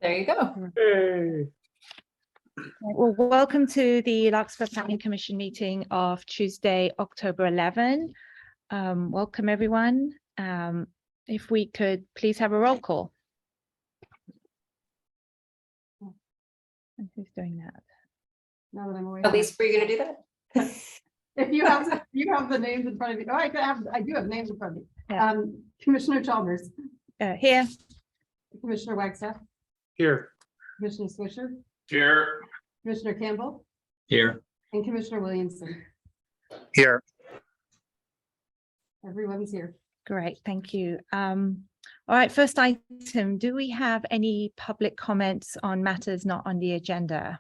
There you go. Hey. Well, welcome to the Larkspur Planning Commission meeting of Tuesday, October 11. Welcome, everyone. If we could please have a roll call. And who's doing that? Now that I'm away. Elise, were you going to do that? If you have the names in front of you. Oh, I do have names in front of me. Yeah. Commissioner Chalmers, Here. Commissioner Wagstaff, Here. Commissioner Swisher, Here. Commissioner Campbell, Here. and Commissioner Williamson. Here. Everyone's here. Great, thank you. All right, first item, do we have any public comments on matters not on the agenda?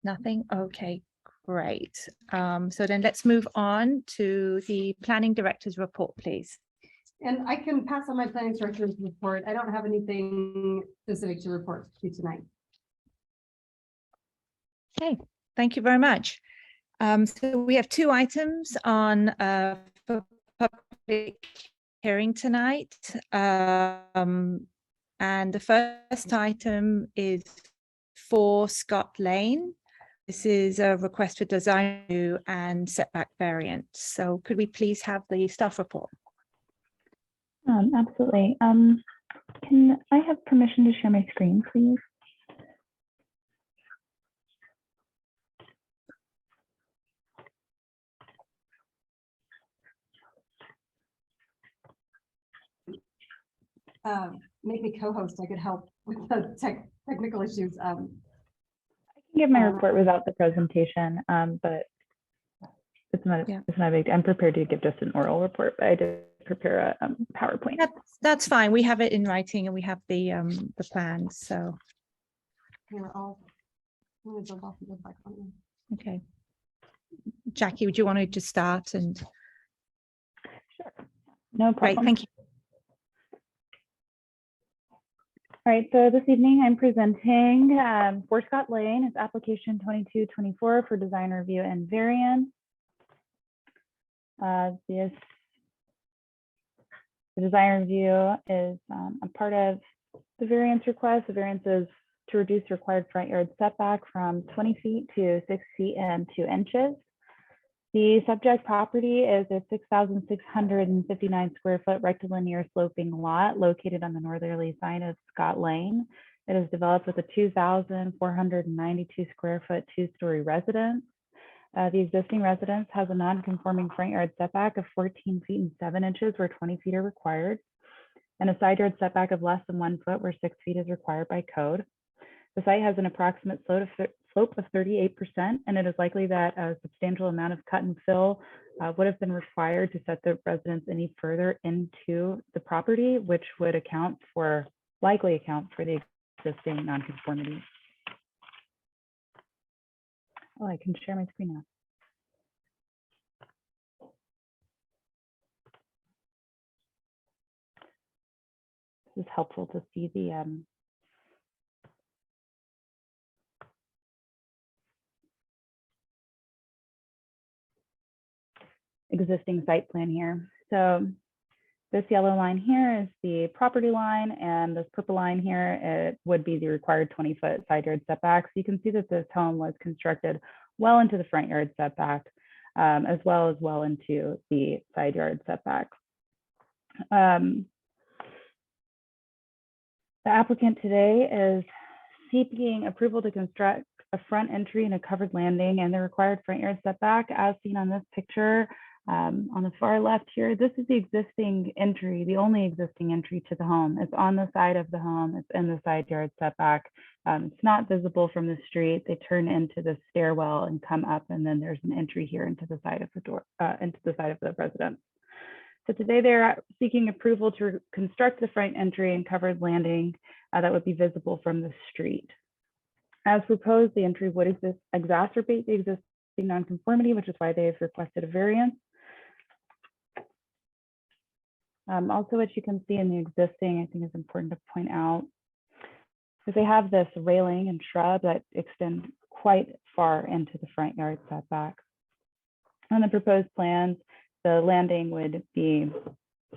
Nothing? Okay, great. So then let's move on to the planning director's report, please. And I can pass on my planning director's report. I don't have anything specific to report to you tonight. Okay, thank you very much. So we have two items on for public hearing tonight. And the first item is for Scott Lane. This is a request for design review and setback variance. So could we please have the staff report? Absolutely. Can I have permission to share my screen, please? Make me co-host. I could help with the technical issues. I can give my report without the presentation, but it's not a big deal. I'm prepared to give just an oral report, but I did prepare a PowerPoint. That's fine. We have it in writing and we have the plans. So We're all. I'm gonna jump off and go back on. okay. Jackie, would you want to just start? And Sure. No problem. great, thank you. All right, so this evening I'm presenting for Scott Lane. It's application 2224 for design review and variance. The design review is a part of the variance request. The variance is to reduce required front yard setback from 20 feet to 6 feet and 2 inches. The subject property is a 6,659 square foot rectilinear sloping lot located on the northerly side of Scott Lane. It is developed with a 2,492 square foot 2-story residence. The existing residence has a non-conforming front yard setback of 14 feet and 7 inches where 20 feet are required, and a side yard setback of less than 1 foot where 6 feet is required by code. The site has an approximate slope of 38%, and it is likely that a substantial amount of cut and fill would have been required to set the residence any further into the property, which would likely account for the existing nonconformity. Oh, I can share my screen now. This is helpful to see the existing site plan here. So this yellow line here is the property line, and this purple line here, it would be the required 20-foot side yard setback. So you can see that this home was constructed well into the front yard setback, as well into the side yard setback. The applicant today is seeking approval to construct a front entry and a covered landing and the required front yard setback as seen on this picture. On the far left here, this is the existing entry, the only existing entry to the home. It's on the side of the home. It's in the side yard setback. It's not visible from the street. They turn into the stairwell and come up, and then there's an entry here into the side of the door, into the side of the residence. So today they're seeking approval to construct the front entry and covered landing that would be visible from the street. As proposed, the entry would exacerbate the existing nonconformity, which is why they've requested a variance. Also, what you can see in the existing, I think is important to point out, is they have this railing and shrub that extend quite far into the front yard setback. On the proposed plans, the landing would be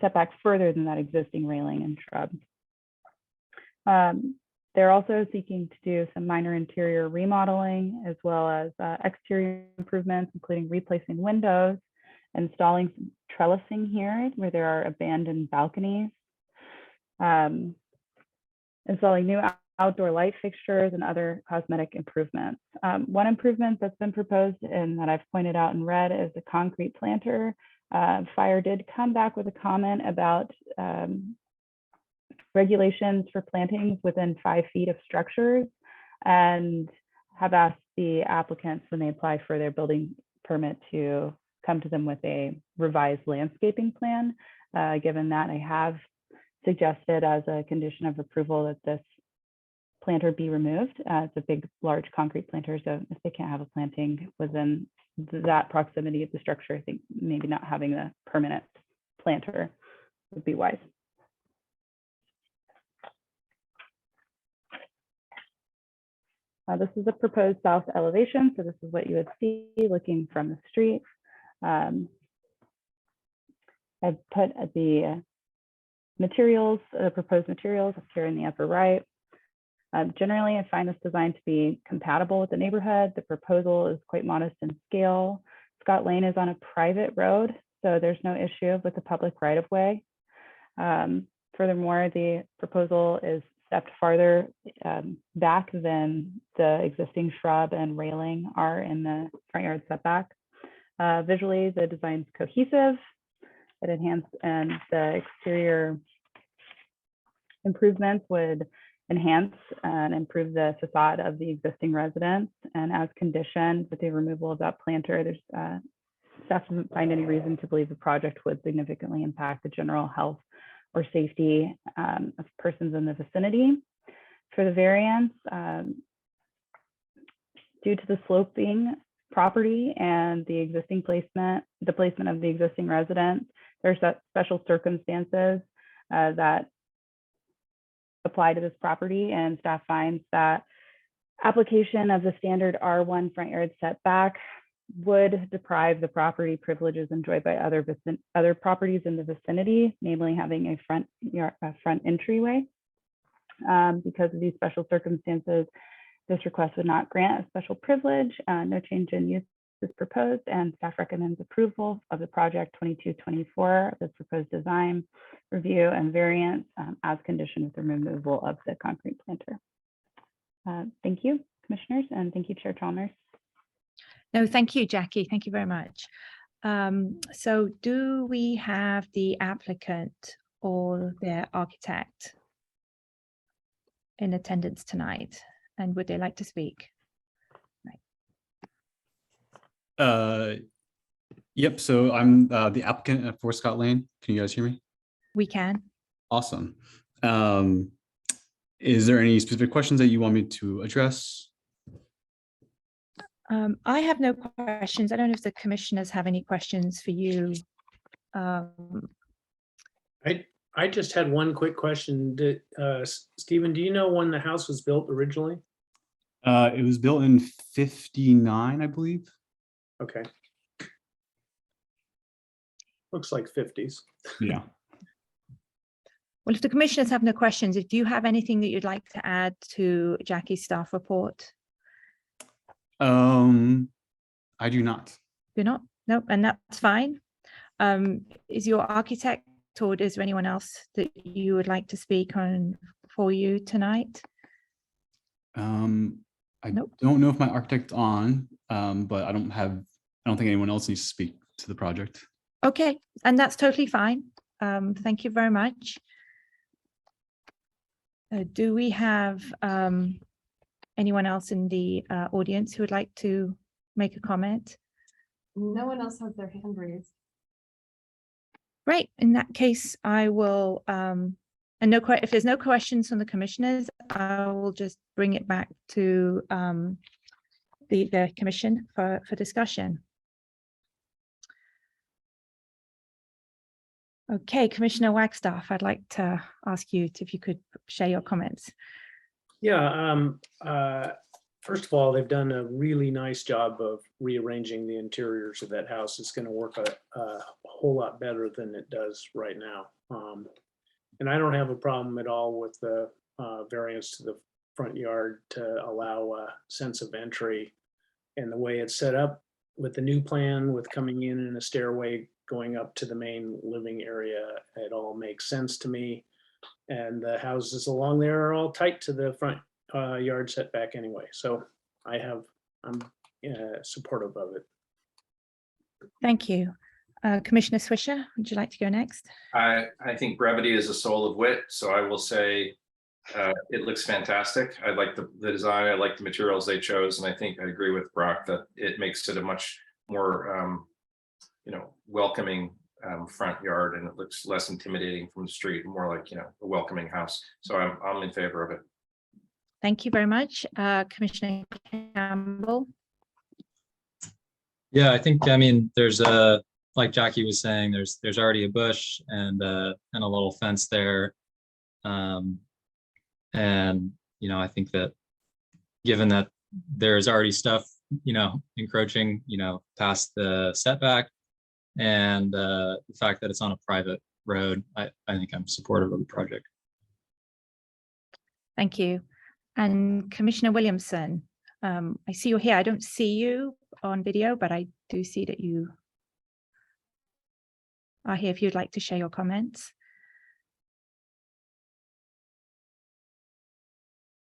set back further than that existing railing and shrub. They're also seeking to do some minor interior remodeling as well as exterior improvements, including replacing windows, installing some trellising here where there are abandoned balconies, installing new outdoor light fixtures and other cosmetic improvements. One improvement that's been proposed and that I've pointed out in red is the concrete planter. Fire did come back with a comment about regulations for plantings within 5 feet of structures and have asked the applicants when they apply for their building permit to come to them with a revised landscaping plan. Given that, I have suggested as a condition of approval that this planter be removed. It's a big, large concrete planter, so if they can't have a planting within that proximity of the structure, I think maybe not having a permanent planter would be wise. This is a proposed south elevation, so this is what you would see looking from the street. I've put the materials, proposed materials up here in the upper right. Generally, I find this design to be compatible with the neighborhood. The proposal is quite modest in scale. Scott Lane is on a private road, so there's no issue with the public right-of-way. Furthermore, the proposal is stepped farther back than the existing shrub and railing are in the front yard setback. Visually, the design's cohesive. It enhanced, and the exterior improvements would enhance and improve the facade of the existing residence. And as conditioned with the removal of that planter, there's staff doesn't find any reason to believe the project would significantly impact the general health or safety of persons in the vicinity. For the variance, due to the sloping property and the existing placement, the placement of the existing residence, there's special circumstances that apply to this property, and staff finds that application of the standard R1 front yard setback would deprive the property privileges enjoyed by other properties in the vicinity, namely having a front entryway. Because of these special circumstances, this request would not grant a special privilege. No change in use is proposed, and staff recommends approval of the project 2224, the proposed design, review, and variance as conditioned with the removal of the concrete planter. Thank you, commissioners, and thank you, Chair Chalmers. No, thank you, Jackie. Thank you very much. So do we have the applicant or their architect in attendance tonight? And would they like to speak? Yep. So I'm the applicant for Scott Lane. Can you guys hear me? We can. Awesome. Is there any specific questions that you want me to address? I have no questions. I don't know if the commissioners have any questions for you. I just had one quick question. Stephen, do you know when the house was built originally? It was built in 59, I believe. Okay. Looks like 50s. Yeah. Well, if the commissioners have no questions, if you have anything that you'd like to add to Jackie's staff report? I do not. You're not? No, and that's fine. Is your architect or is there anyone else that you would like to speak on for you tonight? I Nope. don't know if my architect's on, but I don't think anyone else needs to speak to the project. Okay, and that's totally fine. Thank you very much. Do we have anyone else in the audience who would like to make a comment? No one else has their hand raised. Great. In that case, I will, if there's no questions from the commissioners, I will just bring it back to the commission for discussion. Okay, Commissioner Wagstaff, I'd like to ask you if you could share your comments. Yeah, first of all, they've done a really nice job of rearranging the interiors of that house. It's going to work a whole lot better than it does right now. And I don't have a problem at all with the variance to the front yard to allow a sense of entry, and the way it's set up with the new plan with coming in a stairway going up to the main living area. It all makes sense to me. And the houses along there are all tight to the front yard setback anyway. So I'm supportive of it. Thank you. Commissioner Swisher, would you like to go next? I think brevity is the soul of wit, so I will say it looks fantastic. I like the design, I like the materials they chose, and I think I agree with Brock that it makes it a much more welcoming front yard, and it looks less intimidating from the street, more like a welcoming house. So I'm in favor of it. Thank you very much. Commissioner Campbell. Yeah, I mean, there's like Jackie was saying, there's already a bush and a little fence there. And, I think that given that there's already stuff, encroaching, past the setback, and the fact that it's on a private road, I think I'm supportive of the project. Thank you. And Commissioner Williamson, I see you're here. I don't see you on video, but I do see that you are here if you'd like to share your comments.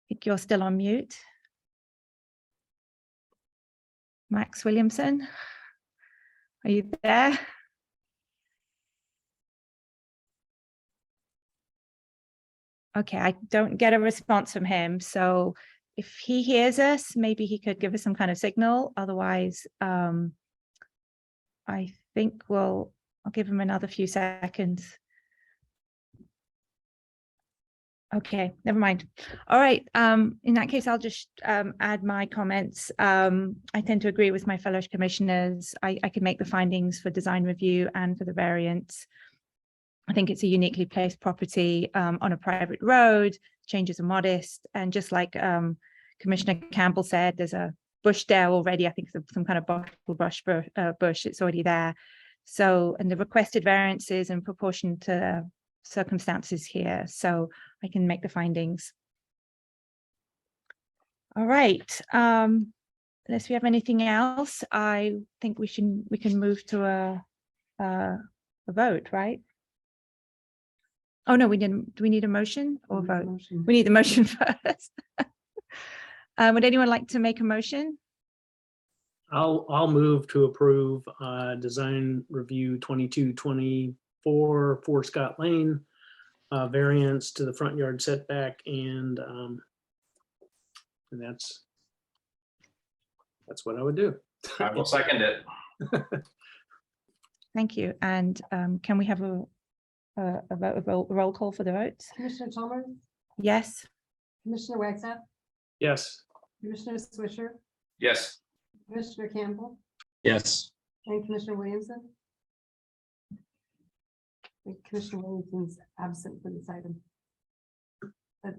I think you're still on mute. Max Williamson, are you there? Okay, I don't get a response from him. So if he hears us, maybe he could give us some kind of signal. Otherwise, I think I'll give him another few seconds. Okay, never mind. All right. In that case, I'll just add my comments. I tend to agree with my fellow commissioners. I can make the findings for design review and for the variance. I think it's a uniquely placed property on a private road. Changes are modest, and just like Commissioner Campbell said, there's a bush there already. I think some kind of bottle bush. It's already there. So, and the requested variance is in proportion to circumstances here. So I can make the findings. All right. Unless we have anything else, I think we can move to a vote, right? Oh no, we didn't. Do we need a motion or vote? We need the motion first. Would anyone like to make a motion? I'll move to approve design review 2224 for Scott Lane, variance to the front yard setback, and that's what I would do. I will second it. Thank you. And can we have a roll call for the votes? Commissioner Chalmers, Yes. Commissioner Wagstaff, Yes. Commissioner Swisher, Yes. Commissioner Campbell, Yes. and Commissioner Williamson. I think Commissioner Williamson's absent for this item. But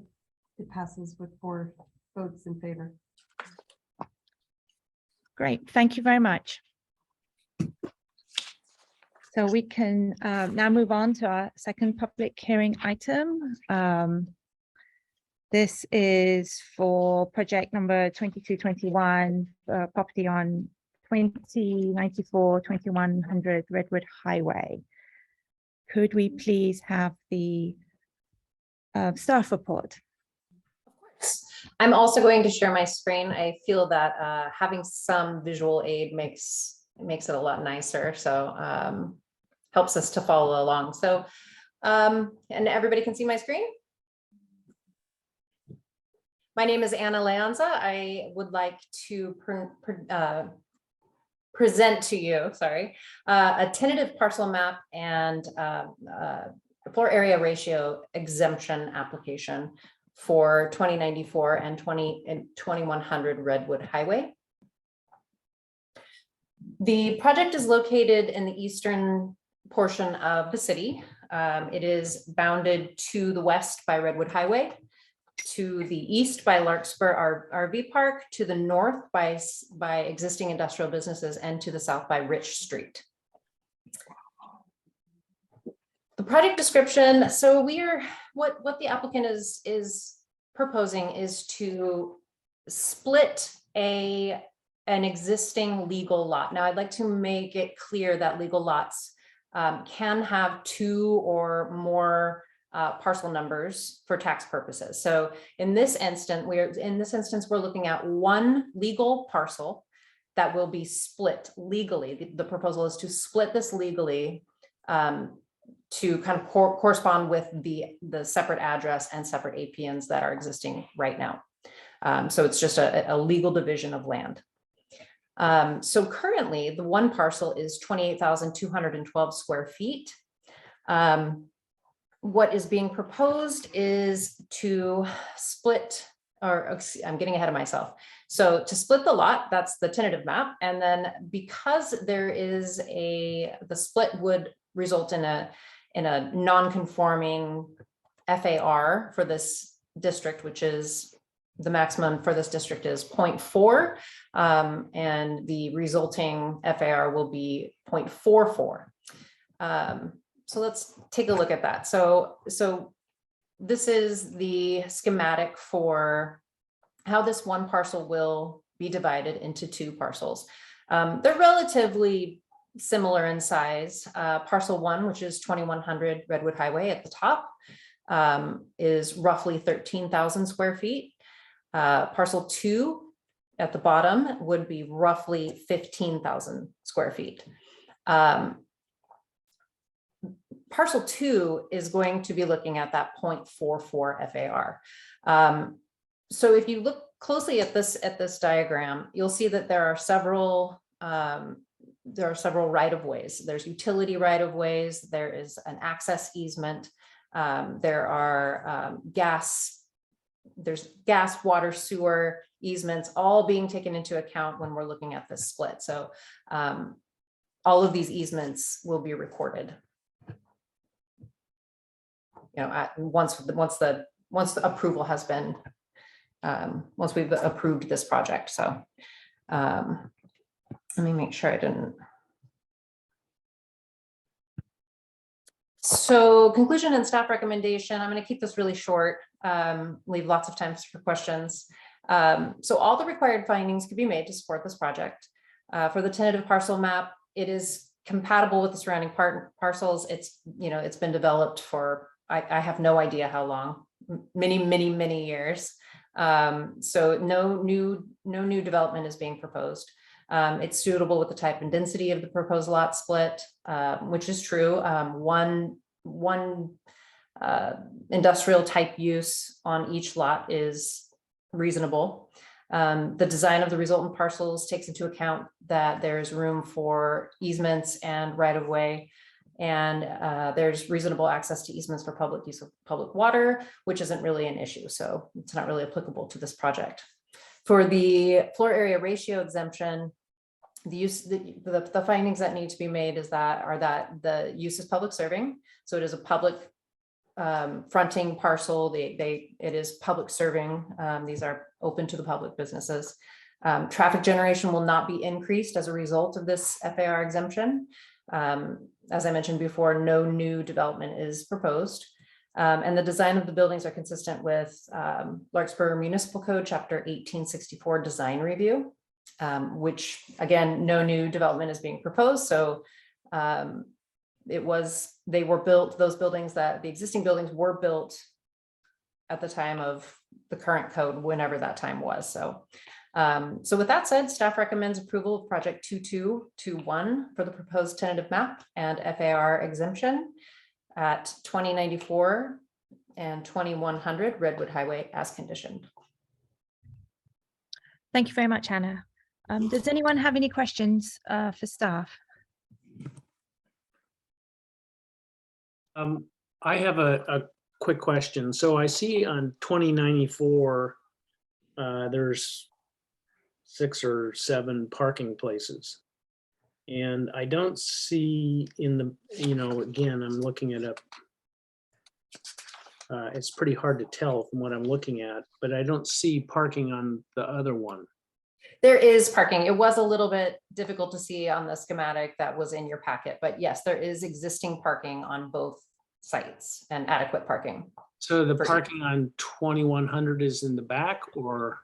it passes with 4 votes in favor. Great. Thank you very much. So we can now move on to our second public hearing item. This is for project number 2221, property on 2094 2100 Redwood Highway. Could we please have the staff report? I'm also going to share my screen. I feel that having some visual aid makes it a lot nicer. So helps us to follow along. So, and everybody can see my screen. My name is Anna Leonza. I would like to present to you, a tentative parcel map and floor area ratio exemption application for 2094 and 2100 Redwood Highway. The project is located in the eastern portion of the city. It is bounded to the west by Redwood Highway, to the east by Larkspur RV Park, to the north by existing industrial businesses, and to the south by Rich Street. The project description, so what the applicant is proposing is to split an existing legal lot. Now, I'd like to make it clear that legal lots can have 2 or more parcel numbers for tax purposes. So in this instance, we're looking at one legal parcel that will be split legally. The proposal is to split this legally to kind of correspond with the separate address and separate APNs that are existing right now. So it's just a legal division of land. So currently the one parcel is 28,212 square feet. What is being proposed is to split, or I'm getting ahead of myself. So to split the lot, that's the tentative map. And then because there is the split would result in a non-conforming FAR for this district, which is the maximum for this district is 0.4, and the resulting FAR will be 0.44. So let's take a look at that. So this is the schematic for how this one parcel will be divided into 2 parcels. They're relatively similar in size. Parcel 1, which is 2100 Redwood Highway at the top, is roughly 13,000 square feet. Parcel 2 at the bottom would be roughly 15,000 square feet. Parcel 2 is going to be looking at that 0.44 FAR. So if you look closely at this diagram, you'll see that there are several right-of-ways. There's utility right-of-ways. There is an access easement. There are there's gas, water, sewer easements, all being taken into account when we're looking at this split. So all of these easements will be recorded. You know, once the approval has been, once we've approved this project. So let me make sure I didn't. So conclusion and staff recommendation, I'm going to keep this really short, leave lots of time for questions. So all the required findings could be made to support this project. For the tentative parcel map, it is compatible with the surrounding parcels. It's been developed for, I have no idea how long, many years. So no new development is being proposed. It's suitable with the type and density of the proposed lot split, which is true. One industrial type use on each lot is reasonable. The design of the resultant parcels takes into account that there's room for easements and right-of-way, and there's reasonable access to easements for public use of public water, which isn't really an issue. So it's not really applicable to this project. For the floor area ratio exemption, the findings that need to be made are that the use is public serving. So it is a public fronting parcel. It is public serving. These are open to the public businesses. Traffic generation will not be increased as a result of this FAR exemption. As I mentioned before, no new development is proposed. And the design of the buildings are consistent with Larkspur Municipal Code, Chapter 1864 Design Review, which again, no new development is being proposed. So those buildings, the existing buildings were built at the time of the current code, whenever that time was. So with that said, staff recommends approval of project 2221 for the proposed tentative map and FAR exemption at 2094 and 2100 Redwood Highway as conditioned. Thank you very much, Hannah. Does anyone have any questions for staff? I have a quick question. So I see on 2094, there's 6 or 7 parking places. And I don't see in the, again, I'm looking at It's pretty hard to tell from what I'm looking at, but I don't see parking on the other one. There is parking. It was a little bit difficult to see on the schematic that was in your packet, but yes, there is existing parking on both sites and adequate parking. So the For- parking on 2100 is in the back, or?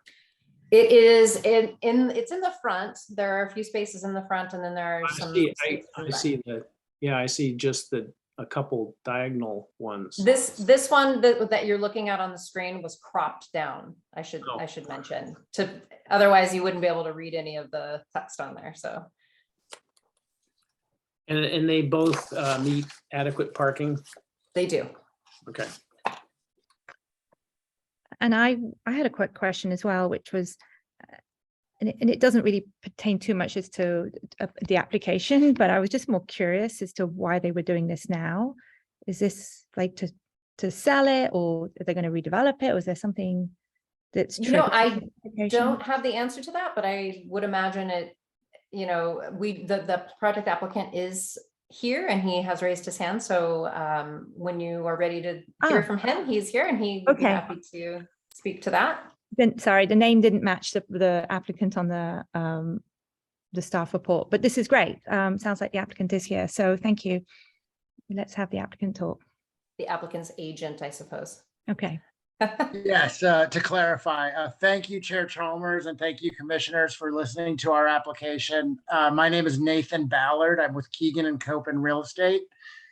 It is it's in the front. There are a few spaces in the front, and then there are I some. see, spaces in I the back. see I see just a couple diagonal ones. This one that you're looking at on the screen was cropped down. I should mention otherwise you wouldn't be able to read any of the text on there. So And they both meet adequate parking? they do. Okay. And I had a quick question as well, which was, and it doesn't really pertain too much as to the application, but I was just more curious as to why they were doing this now. Is this like to sell it, or are they going to redevelop it? Or is there something that's I triggering don't have the answer to that, but I would imagine it, the project applicant is here and he has raised his hand. So when you are ready to hear from him, he's here and he would be Okay. happy to speak to that. Then, sorry, the name didn't match the applicant on the staff report, but this is great. Sounds like the applicant is here. So thank you. Let's have the applicant talk. The applicant's agent, I suppose. Okay. Yes, to clarify, thank you, Chair Chalmers, and thank you, commissioners, for listening to our application. My name is Nathan Ballard. I'm with Keegan and Copen Real Estate.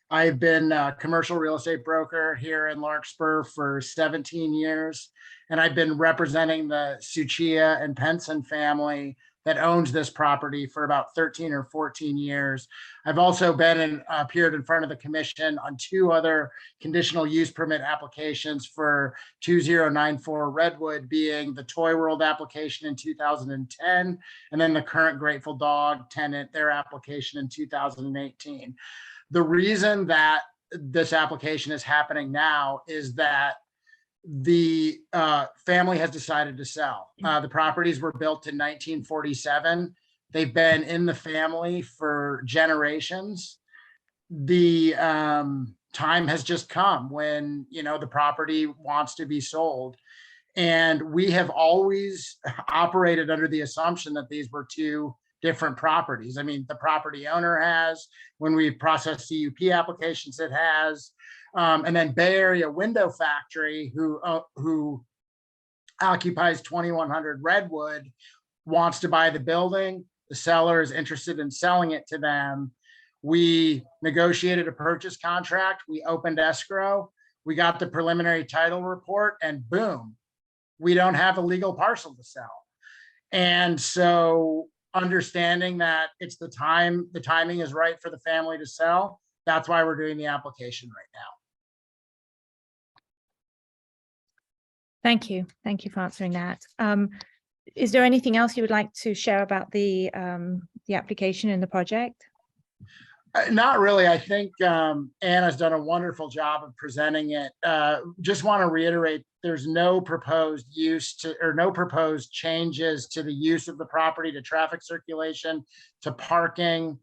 I've been a commercial real estate broker here in Larkspur for 17 years, and I've been representing the Suchia and Penson family that owns this property for about 13 or 14 years. I've also appeared in front of the commission on 2 other conditional use permit applications for 2094 Redwood, being the Toy World application in 2010, and then the current Grateful Dog tenant, their application in 2018. The reason that this application is happening now is that the family has decided to sell. The properties were built in 1947. They've been in the family for generations. The time has just come when, the property wants to be sold. And we have always operated under the assumption that these were 2 different properties. I mean, the property owner has, when we process CUP applications, it has. And then Bay Area Window Factory, who occupies 2100 Redwood, wants to buy the building. The seller is interested in selling it to them. We negotiated a purchase contract. We opened escrow. We got the preliminary title report, and boom, we don't have a legal parcel to sell. And so, understanding that it's the timing is right for the family to sell, that's why we're doing the application right now. Thank you. Thank you for answering that. Is there anything else you would like to share about the application and the project? Not really. I think Anna's done a wonderful job of presenting it. Just want to reiterate, there's no proposed no proposed changes to the use of the property, to traffic circulation, to parking.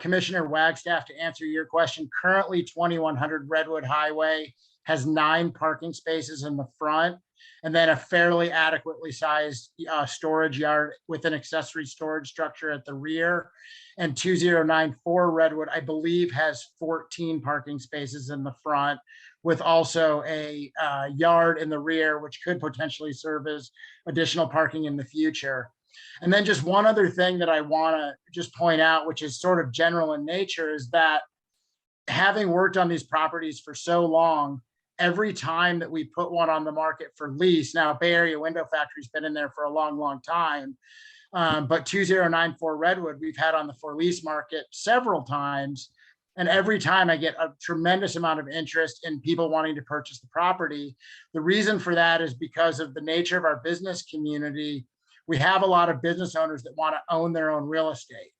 Commissioner Wagstaff, to answer your question, currently 2100 Redwood Highway has 9 parking spaces in the front, and then a fairly adequately sized storage yard with an accessory storage structure at the rear. And 2094 Redwood, I believe, has 14 parking spaces in the front, with also a yard in the rear, which could potentially serve as additional parking in the future. And then just one other thing that I want to just point out, which is sort of general in nature, is that having worked on these properties for so long, every time that we put one on the market for lease, now Bay Area Window Factory's been in there for a long, long time, but 2094 Redwood, we've had on the for lease market several times. And every time I get a tremendous amount of interest in people wanting to purchase the property. The reason for that is because of the nature of our business community. We have a lot of business owners that want to own their own real estate.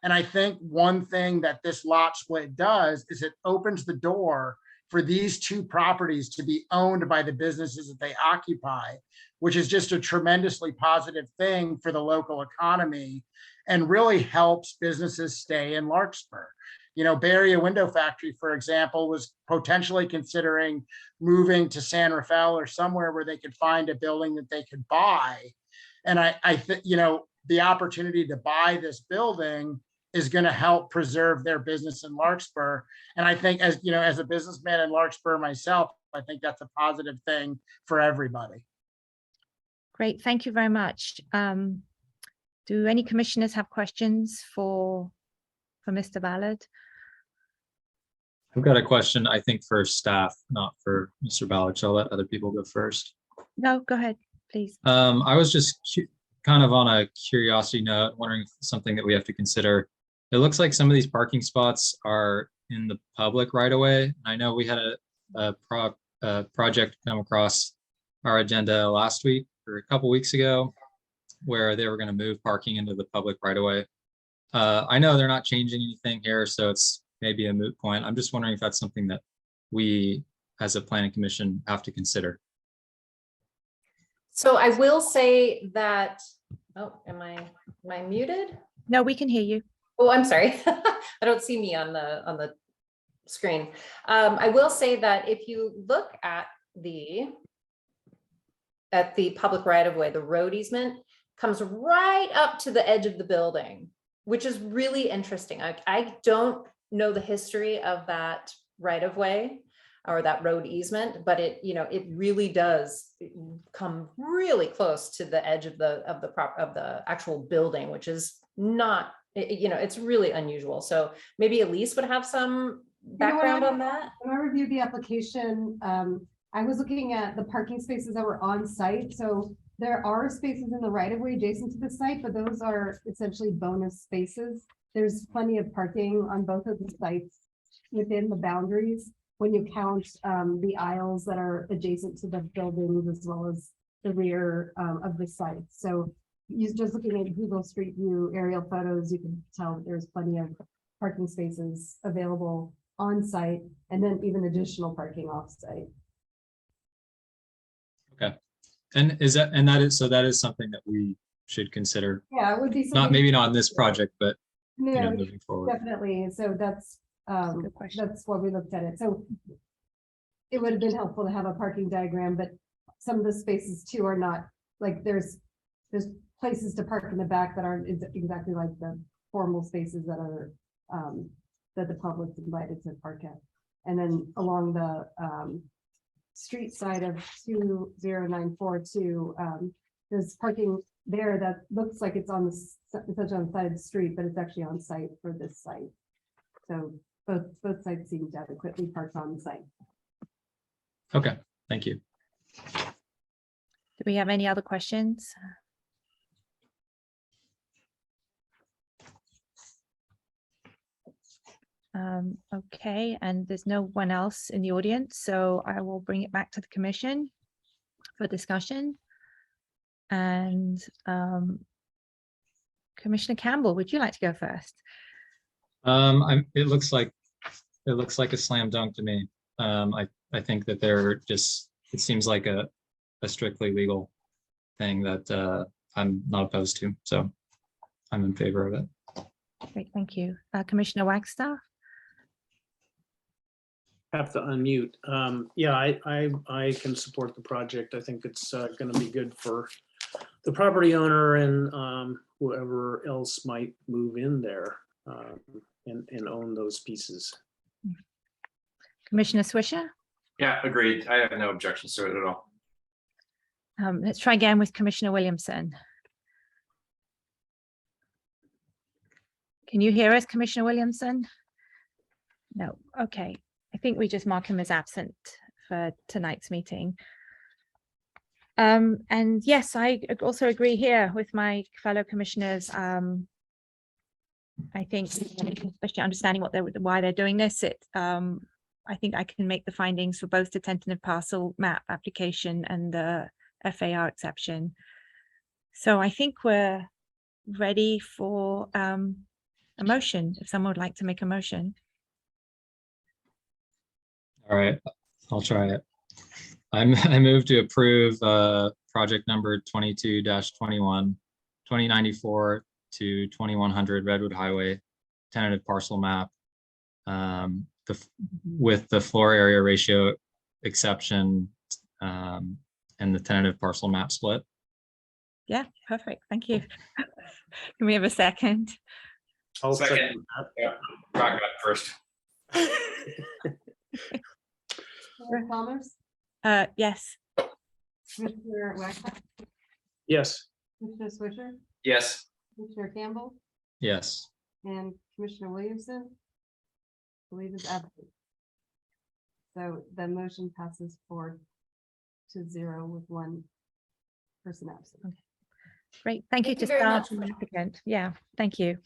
And I think one thing that this lot split does is it opens the door for these 2 properties to be owned by the businesses that they occupy, which is just a tremendously positive thing for the local economy and really helps businesses stay in Larkspur. Barrier Window Factory, for example, was potentially considering moving to San Rafael or somewhere where they could find a building that they could buy. And I think, the opportunity to buy this building is going to help preserve their business in Larkspur. And I think, as a businessman in Larkspur myself, I think that's a positive thing for everybody. Great, thank you very much. Do any commissioners have questions for Mr. Ballard? I've got a question, I think, for staff, not for Mr. Ballard. So I'll let other people go first. No, go ahead, please. I was just kind of on a curiosity note, wondering if it's something that we have to consider. It looks like some of these parking spots are in the public right away. I know we had a project come across our agenda last week or a couple weeks ago where they were going to move parking into the public right away. I know they're not changing anything here, so it's maybe a moot point. I'm just wondering if that's something that we as a planning commission have to consider. So I will say that, oh, am I muted? No, we can hear you. Oh, I'm sorry. I don't see me on the screen. I will say that if you look at the public right of way, the road easement comes right up to the edge of the building, which is really interesting. I don't know the history of that right of way or that road easement, but it really does come really close to the edge of the actual building, which is not, it's really unusual. So maybe Elise would have some background on that. When I reviewed the application, I was looking at the parking spaces that were on site. So there are spaces in the right of way adjacent to the site, but those are essentially bonus spaces. There's plenty of parking on both of the sites within the boundaries when you count the aisles that are adjacent to the buildings as well as the rear of the site. So you just looking at Google Street View aerial photos, you can tell that there's plenty of parking spaces available on site and then even additional parking off site. Okay. And that is something that we should consider. Yeah, it would be Maybe not in this project, but no, moving forward. definitely. So that's why we looked at it. So it would have been helpful to have a parking diagram, but some of the spaces too are not like there's places to park in the back that aren't exactly like the formal spaces that are that the public's invited to park at. And then along the street side of 20942, there's parking there that looks like it's on the side of the street, but it's actually on site for this site. So both sides seem to adequately parked on the site. Okay, thank you. Do we have any other questions? Okay, and there's no one else in the audience, so I will bring it back to the commission for discussion. And Commissioner Campbell, would you like to go first? It looks like a slam dunk to me. I think that it seems like a strictly legal thing that I'm not opposed to, so I'm in favor of it. Great, thank you. Commissioner Wagstaff? Have to unmute. Yeah, I can support the project. I think it's going to be good for the property owner and whoever else might move in there and own those pieces. Commissioner Swisher? Yeah, agreed. I have no objections to it at all. Let's try again with Commissioner Williamson. Can you hear us, Commissioner Williamson? No, okay. I think we just mark him as absent for tonight's meeting. And yes, I also agree here with my fellow commissioners. I think, especially understanding why they're doing this, I think I can make the findings for both the tentative parcel map application and the FAR exception. So I think we're ready for a motion, if someone would like to make a motion. All right, I'll try it. I move to approve project number 22-21, 2094 to 2100 Redwood Highway, tentative parcel map with the floor area ratio exception and the tentative parcel map split. Yeah, perfect. Thank you. Can we have a second? I'll Second. second Yeah, Brock got first. that. Commissioner Palmer's, Yes. Commissioner Wagner, Yes, Commissioner Swisher, Yes, Commissioner Campbell, Yes. and Commissioner Williamson. I believe is absent. So the motion passes 4-0 with one person absent. Great. Thank you Thank you to very staff much. and the applicant. Yeah, thank you.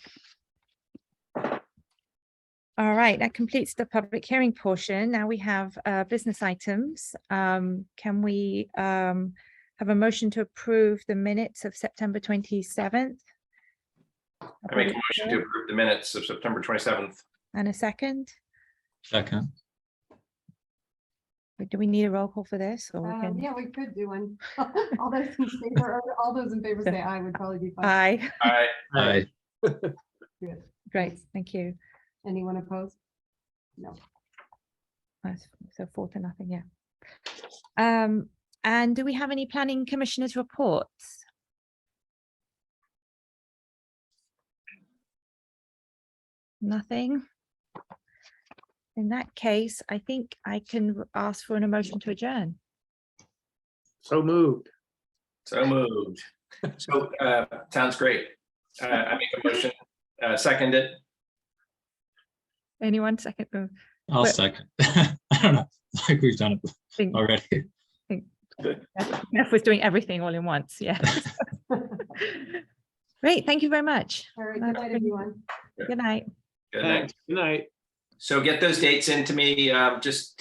All right, that completes the public hearing portion. Now we have business items. Can we have a motion to approve the minutes of September 27th? I make a motion to approve the minutes of September 27th. And a second? Second. Do we need a roll call for this or we can? Yeah, we could do one. All those in favor say aye would probably be fine. Aye. Aye. Aye. Good. Great, thank you. Anyone opposed? No. Nice. So 4-0, yeah. And do we have any planning commissioners reports? Nothing? In that case, I think I can ask for an emotion to adjourn. so moved. So moved. So sounds great. I make a motion, second it. Anyone second? I'll But- second. I don't know. Like we've done it Think already. Neff was doing everything all in once, yeah. Great, thank you very much. All right, good night, everyone. Good night. Good night. Thanks. Good night. So get those dates into me, just